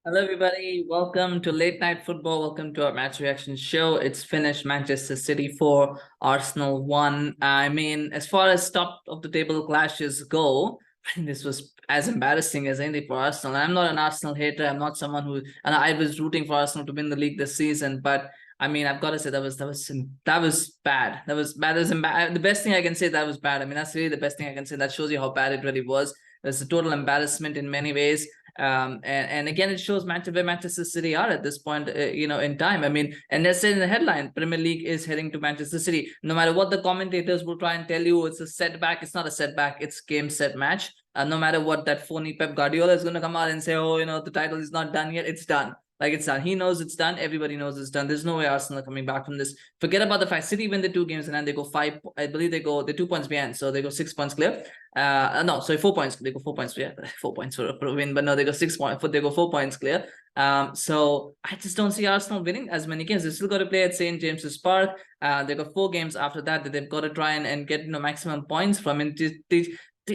Hello, everybody. Welcome to Late Night Football. Welcome to our match reaction show. It's finished Manchester City 4, Arsenal 1. I mean, as far as top of the table clashes go, this was as embarrassing as anything for Arsenal. I'm not an Arsenal hater. I'm not someone who, and I was rooting for Arsenal to win the league this season. But I mean, I've got to say that was bad. That was bad. The best thing I can say, that was bad. I mean, that's really the best thing I can say. That shows you how bad it really was. There's a total embarrassment in many ways. And again, it shows where Manchester City are at this point, in time. I mean, and they're saying in the headline, Premier League is heading to Manchester City. No matter what the commentators will try and tell you, it's a setback. It's not a setback. It's game, set, match. No matter what that phony Pep Guardiola is going to come out and say, oh, the title is not done yet. It's done. Like, it's done. He knows it's done. Everybody knows it's done. There's no way Arsenal are coming back from this. Forget about the fact City win the 2 games and then they go 5. I believe they're 2 points behind. So they go 6 points clear. No, sorry, 4 points. They go 4 points. Yeah, 4 points for a win, but no, they go 6 points. They go 4 points clear. So I just don't see Arsenal winning as many games. They've still got to play at St. James's Park. They've got 4 games after that they've got to try and get maximum points from. And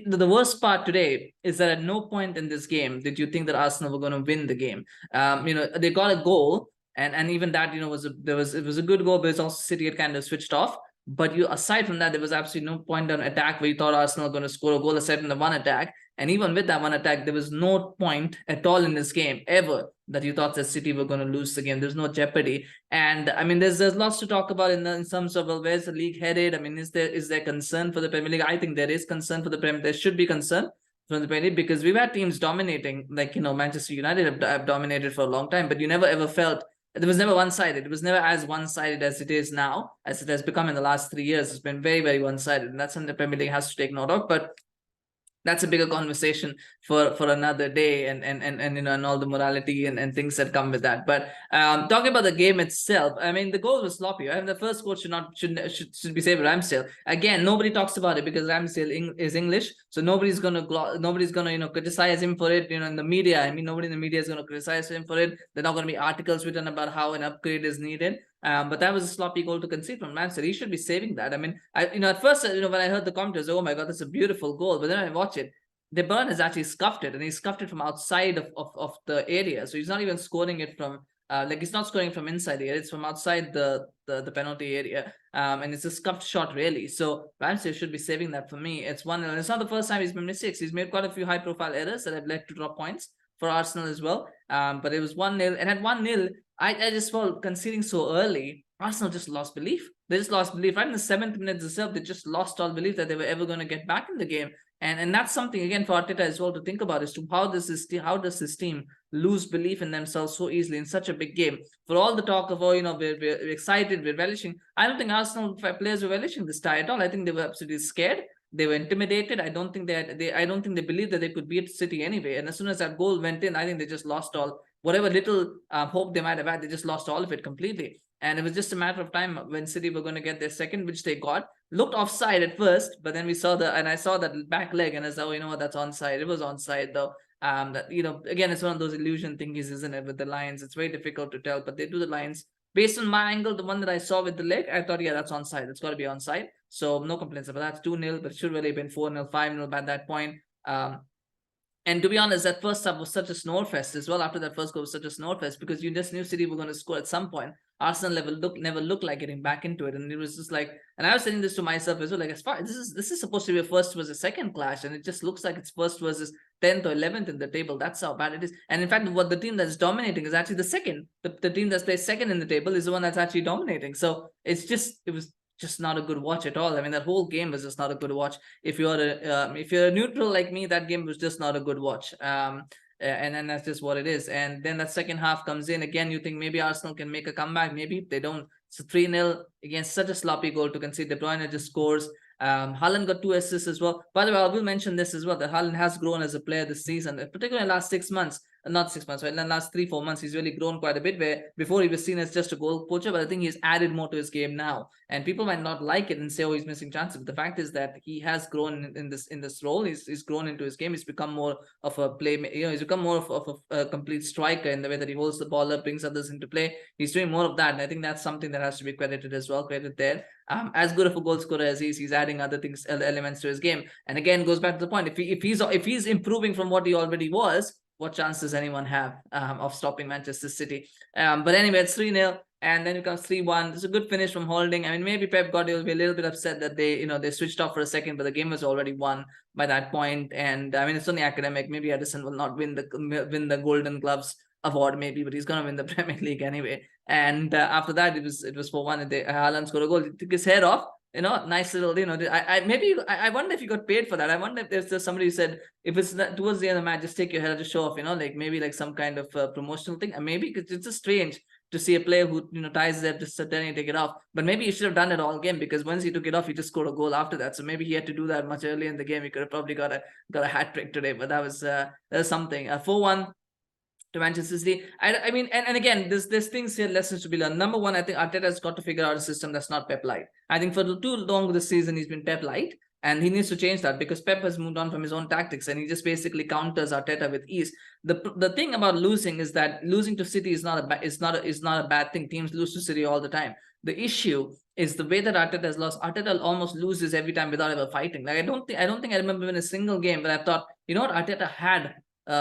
the worst part today is that at no point in this game did you think that Arsenal were going to win the game. They got a goal, and even that it was a good goal, but it's also City had kind of switched off. But aside from that, there was absolutely no point on attack where you thought Arsenal were going to score a goal aside from the one attack. And even with that one attack, there was no point at all in this game ever that you thought that City were going to lose the game. There's no jeopardy. And I mean, there's lots to talk about in terms of, well, where's the league headed? I mean, is there concern for the Premier League? I think there is concern for the Premier League. There should be concern from the Premier League because we've had teams dominating, like, Manchester United have dominated for a long time, but you never ever felt. It was never one-sided. It was never as one-sided as it is now, as it has become in the last 3 years. It's been very, very one-sided, and that's something the Premier League has to take note of. But that's a bigger conversation for another day, and all the morality and things that come with that. But talking about the game itself, I mean, the goal was sloppy. I mean, the first goal should be saved Ramsdale. Again, nobody talks about it because Ramsdale is English, so nobody's gonna criticize him for it. In the media, I mean, nobody in the media is gonna criticize him for it. There are not gonna be articles written about how an upgrade is needed. But that was a sloppy goal to concede from Ramsdale. He should be saving that. I mean, at first, when I heard the commentators, oh my God, that's a beautiful goal. But then I watch it, De Bruyne has actually scuffed it, and he scuffed it from outside of the area. So he's not even scoring it from, he's not scoring from inside the area. It's from outside the penalty area. And it's a scuffed shot, really. So Ramsdale should be saving that for me. It's 1-0. It's not the first time he's made mistakes. He's made quite a few high-profile errors that have led to drop points for Arsenal as well. But it was 1-0. And at 1-0, I just felt conceding so early, Arsenal just lost belief. They just lost belief. Right in the 7th minute itself, they just lost all belief that they were ever going to get back in the game. And that's something, again, for Arteta as well to think about, as to how does this team lose belief in themselves so easily in such a big game? For all the talk of, we're excited, we're relishing, I don't think Arsenal players were relishing this tie at all. I think they were absolutely scared. They were intimidated. I don't think they believed that they could beat City anyway. And as soon as that goal went in, I think they just lost all whatever little hope they might have had. They just lost all of it completely. And it was just a matter of time when City were going to get their second, which they got. Looked offside at first, but then I saw that back leg, and I said, oh, that's onside. It was onside though. Again, it's one of those illusion thingies, isn't it? With the lines, it's very difficult to tell, but they do the lines based on my angle. The one that I saw with the leg, I thought, yeah, that's onside. It's got to be onside. So no complaints about that. 2-0, but it should really have been 4-0, 5-0 by that point. And to be honest, that first half was such a snore fest as well. After that first goal was such a snore fest because you just knew City were going to score at some point. Arsenal never looked like getting back into it, and it was just like. And I was saying this to myself as well, like, as far this is supposed to be a first versus second clash, and it just looks like it's first versus 10th or 11th in the table. That's how bad it is. And in fact, what the team that's dominating is actually the second. The team that's placed second in the table is the one that's actually dominating. So it was just not a good watch at all. I mean, that whole game was just not a good watch. If you're a neutral like me, that game was just not a good watch. And then that's just what it is. And then that second half comes in again. You think maybe Arsenal can make a comeback. Maybe they don't. It's 3-0 against such a sloppy goal to concede. De Bruyne just scores. Haaland got 2 assists as well. By the way, I will mention this as well, that Haaland has grown as a player this season, particularly in the last 6 months. Not 6 months, right? In the last 3-4 months, he's really grown quite a bit. Where before he was seen as just a goal poacher, but I think he's added more to his game now. And people might not like it and say, "Oh, he's missing chances." But the fact is that he has grown in this role. He's grown into his game. He's become more of a he's become more of a complete striker in the way that he holds the ball up, brings others into play. He's doing more of that, and I think that's something that has to be credited as well. Credit there. As good of a goal scorer as he's adding other elements to his game. And again, goes back to the point: if he's improving from what he already was, what chance does anyone have of stopping Manchester City? But anyway, it's 3-0. And then it comes 3-1. It's a good finish from Holding. I mean, maybe Pep Guardiola will be a little bit upset that they switched off for a second, but the game was already won by that point. And I mean, it's only academic. Maybe Ederson will not win the Golden Gloves award, maybe, but he's gonna win the Premier League anyway. And after that, it was 4-1. And Haaland scored a goal. He took his head off. Nice little. I wonder if you got paid for that. I wonder if there's somebody who said if it's towards the end of the match, just take your head to show off. Like maybe like some kind of promotional thing. And maybe it's just strange to see a player who ties his head just suddenly take it off. But maybe he should have done it all game, because once he took it off, he just scored a goal after that. So maybe he had to do that much earlier in the game. He could have probably got a hat trick today. But that was something. 4-1 to Manchester City. I mean, and again, there's things here, lessons to be learned. Number one, I think Arteta has got to figure out a system that's not Pep light. I think for too long this season he's been Pep light, and he needs to change that, because Pep has moved on from his own tactics and he just basically counters Arteta with ease. The thing about losing is that losing to City is not a bad thing. Teams lose to City all the time. The issue is the way that Arteta has lost. Arteta almost loses every time without ever fighting. Like I don't think I remember in a single game where I thought, what, Arteta had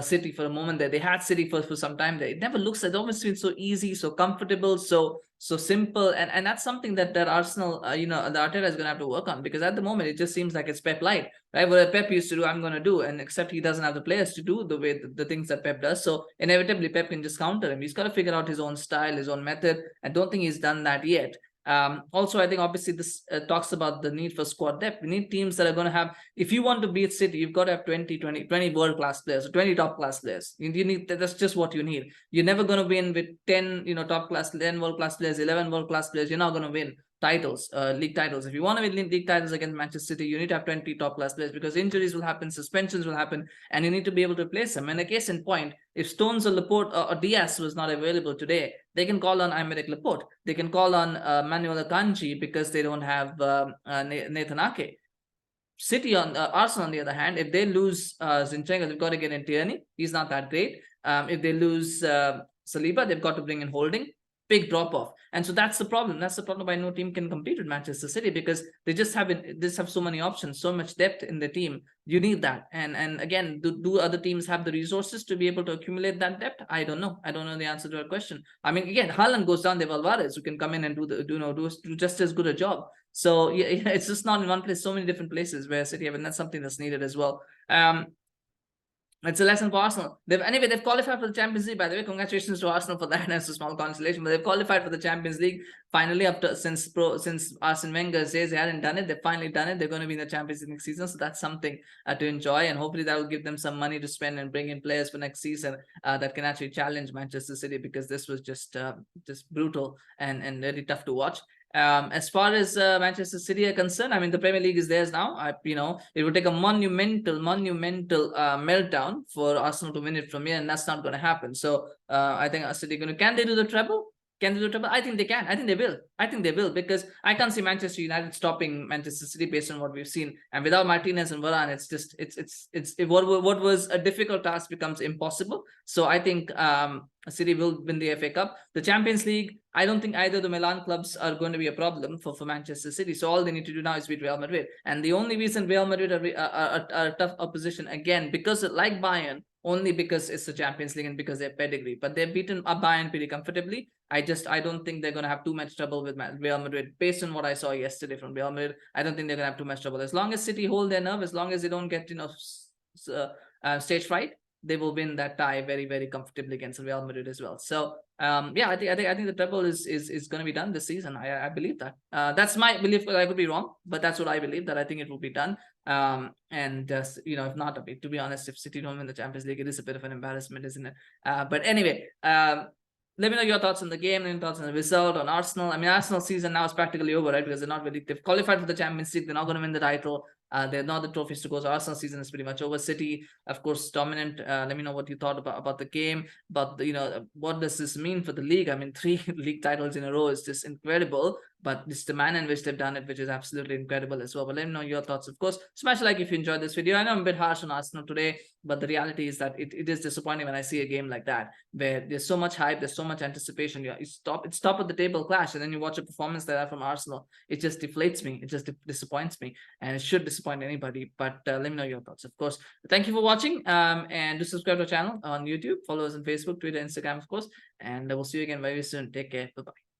City for a moment there. They had City for some time there. It never looks. It almost feels so easy, so comfortable, so simple, and that's something that Arsenal, the Arteta is going to have to work on, because at the moment it just seems like it's Pep light, right? What Pep used to do, I'm going to do, and except he doesn't have the players to do the way the things that Pep does. So inevitably Pep can just counter him. He's got to figure out his own style, his own method. I don't think he's done that yet. Also, I think obviously this talks about the need for squad depth. We need teams that are going to have, if you want to beat City, you've got to have 20 world-class players, 20 top-class players. You need, that's just what you need. You're never going to win with 10, 10 world-class players, 11 world-class players. You're not going to win titles, league titles. If you want to win league titles against Manchester City, you need to have 20 top-class players, because injuries will happen, suspensions will happen, and you need to be able to replace them. And a case in point, if Stones or Laporte or Diaz was not available today, they can call on Aymeric Laporte. They can call on Manuel Akanji, because they don't have Nathan Ake. City Arsenal, on the other hand, if they lose Zinchenko, they've got to get in Tierney. He's not that great. If they lose Saliba, they've got to bring in Holding. Big drop off. And so that's the problem. That's the problem why no team can compete with Manchester City, because they just have so many options, so much depth in the team. You need that. And again, do other teams have the resources to be able to accumulate that depth? I don't know. I don't know the answer to that question. I mean, again, Haaland goes down, they have Alvarez who can come in and do just as good a job. So yeah, it's just not in one place, so many different places where City have, and that's something that's needed as well. It's a lesson for Arsenal. They've qualified for the Champions League, by the way. Congratulations to Arsenal for that. It's a small consolation, but they've qualified for the Champions League finally, since Arsene Wenger says they hadn't done it. They've finally done it. They're going to be in the Champions League next season, so that's something to enjoy, and hopefully that will give them some money to spend and bring in players for next season that can actually challenge Manchester City, because this was just brutal and really tough to watch. As far as Manchester City are concerned, I mean, the Premier League is theirs now. It would take a monumental meltdown for Arsenal to win it from here, and that's not going to happen. So I think City can they do the treble? Can they do the treble? I think they can. I think they will. Because I can't see Manchester United stopping Manchester City based on what we've seen. And without Martinez and Varane, what was a difficult task becomes impossible. So I think City will win the FA Cup. The Champions League, I don't think either the Milan clubs are going to be a problem for Manchester City. So all they need to do now is beat Real Madrid. And the only reason Real Madrid are a tough opposition, again, because like Bayern, only because it's the Champions League and because they're pedigree. But they've beaten Bayern pretty comfortably. I don't think they're going to have too much trouble with Real Madrid. Based on what I saw yesterday from Real Madrid, I don't think they're going to have too much trouble. As long as City hold their nerve, as long as they don't get stage fright, they will win that tie very, very comfortably against Real Madrid as well. So yeah, I think the treble is going to be done this season. I believe that. That's my belief, but I could be wrong. But that's what I believe, that I think it will be done. If not, to be honest, if City don't win the Champions League, it is a bit of an embarrassment, isn't it? But anyway, let me know your thoughts on the game, and thoughts on the result, on Arsenal. I mean, Arsenal season now is practically over, right? Because they've qualified for the Champions League. They're not going to win the title. They're not the trophies to go. So Arsenal season is pretty much over. City, of course, dominant. Let me know what you thought about the game. But what does this mean for the league? I mean, 3 league titles in a row is just incredible. But it's the manner in which they've done it, which is absolutely incredible as well. But let me know your thoughts, of course. Smash a like if you enjoyed this video. I know I'm a bit harsh on Arsenal today, but the reality is that it is disappointing when I see a game like that, where there's so much hype, there's so much anticipation. It's top of the table clash, and then you watch a performance like that from Arsenal. It just deflates me. It just disappoints me, and it should disappoint disappoint anybody, but let me know your thoughts, of course. Thank you for watching, and do subscribe to our channel on YouTube, follow us on Facebook, Twitter, Instagram, of course, and we'll see you again very soon. Take care. Bye-bye.